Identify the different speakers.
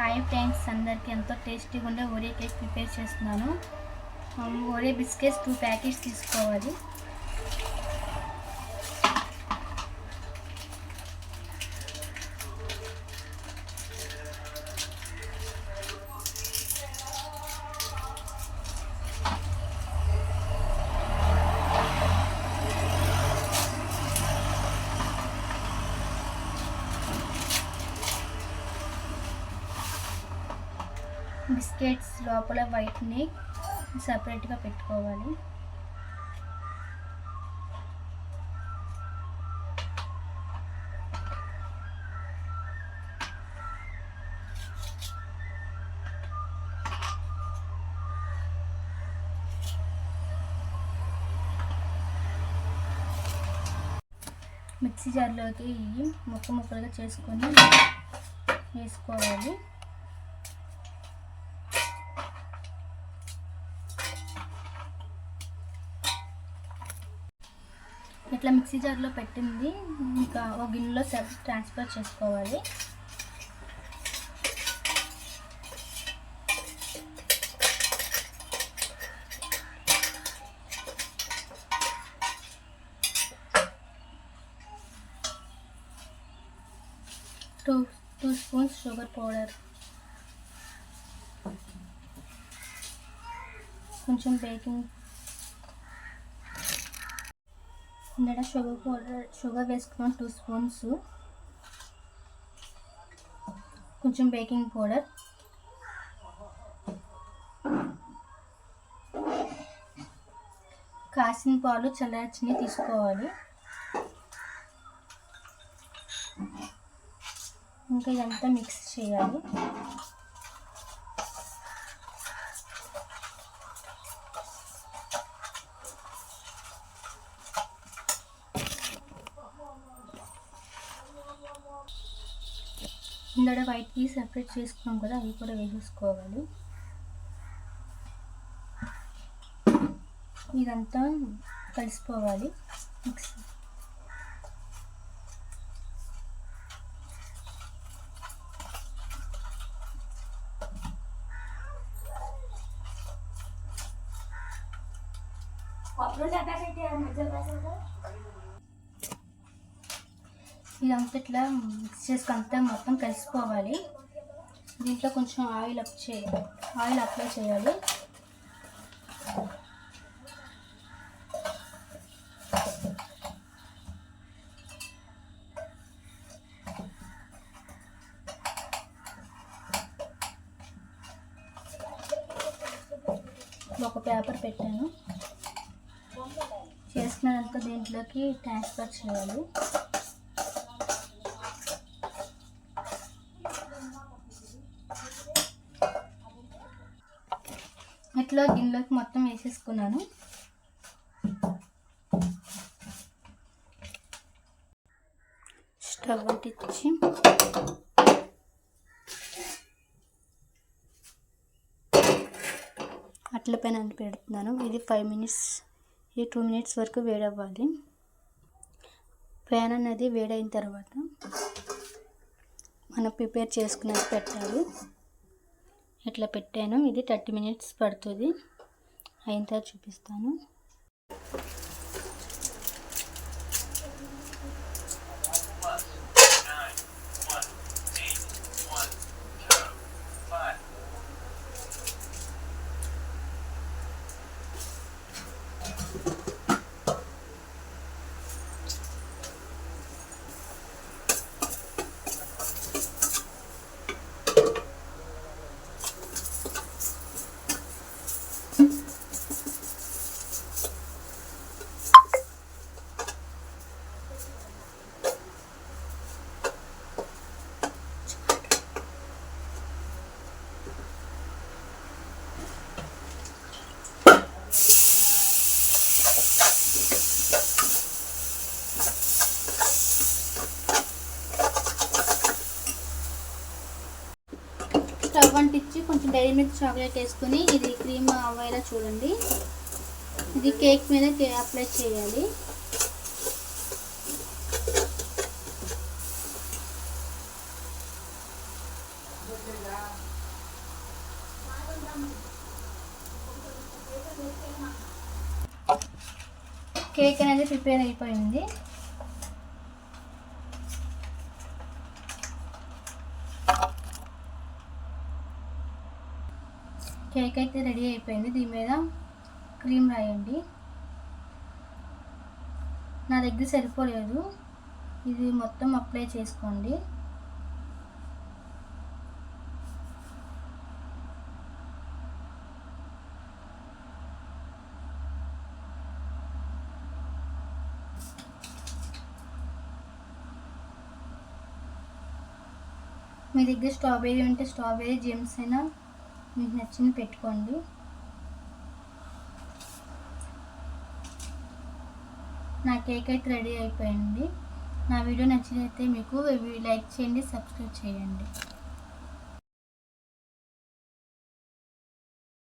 Speaker 1: Hi friends, అందరికీ ఎంతో టేస్టీగా ఉండే ఓరియో కేక్ ప్రిపేర్ చేస్తున్నాను. ఓరియో బిస్కెట్స్ 2 ప్యాకెట్స్ తీసుకోవాలి. బిస్కెట్స్ లోపల వైట్ని సపరేట్గా పెట్టుకోవాలి. మిక్సీ జార్లోకి ముక్కలుగా చేసుకొని వేసుకోవాలి. ఇట్లా మిక్సీ జార్లో పెట్టింది ఇంకా ఒక గిన్నెలో ట్రాన్స్ఫర్ చేసుకోవాలి. టూ స్పూన్స్ షుగర్ పౌడర్, కొంచెం బేకింగ్ షుగర్ వేసుకున్నాం 2 స్పూన్స్, కొంచెం బేకింగ్ పౌడర్, కాసిన పాలు చల్లార్చిని తీసుకోవాలి. ఇంకా ఇదంతా మిక్స్ చేయాలి. ఇందులో వైట్కి సెపరేట్ చేసుకున్నాం కదా, అవి కూడా వేసేసుకోవాలి. ఇదంతా కలిసిపోవాలి. మిక్స్ ఇదంతా ఇట్లా మిక్స్ చేసుకుంటే మొత్తం కలిసిపోవాలి. దీంట్లో కొంచెం ఆయిల్ అప్లై చేయాలి. ఒక పేపర్ పెట్టాను. చేసినంత దీంట్లోకి ట్రాన్స్ఫర్ చేయాలి. ఇట్లా గిన్నెలోకి మొత్తం వేసేసుకున్నాను. స్టవ్ అంటించి అట్ల పైన పెడుతున్నాను. ఇది 5 మినిట్స్, ఇది 2 మినిట్స్ వరకు వేడవ్వాలి. ప్యాన్ అనేది వేడైన తర్వాత మనం ప్రిపేర్ చేసుకున్నది పెట్టాలి. ఇట్లా పెట్టాను. ఇది 30 మినిట్స్ పడుతుంది. అయిన తర్వాత చూపిస్తాను. స్టవ్ అంటించి కొంచెం డైరీ మిల్క్ చాక్లెట్ వేసుకుని ఇది క్రీమ్ అవ్వేలా చూడండి. ఇది కేక్ మీద అప్లై చేయాలి. కేక్ అనేది ప్రిపేర్ అయిపోయింది. కేక్ అయితే రెడీ అయిపోయింది. దీని మీద క్రీమ్ రాయండి. నా దగ్గర సరిపోలేదు, ఇది మొత్తం అప్లై చేసుకోండి. మీ దగ్గర స్ట్రాబెర్రీ ఉంటే స్ట్రాబెర్రీ జెమ్స్ అయినా మీకు నచ్చింది పెట్టుకోండి. నా కేక్ అయితే రెడీ అయిపోయింది. నా వీడియో నచ్చినైతే మీకు లైక్ చేయండి, సబ్స్క్రైబ్ చేయండి.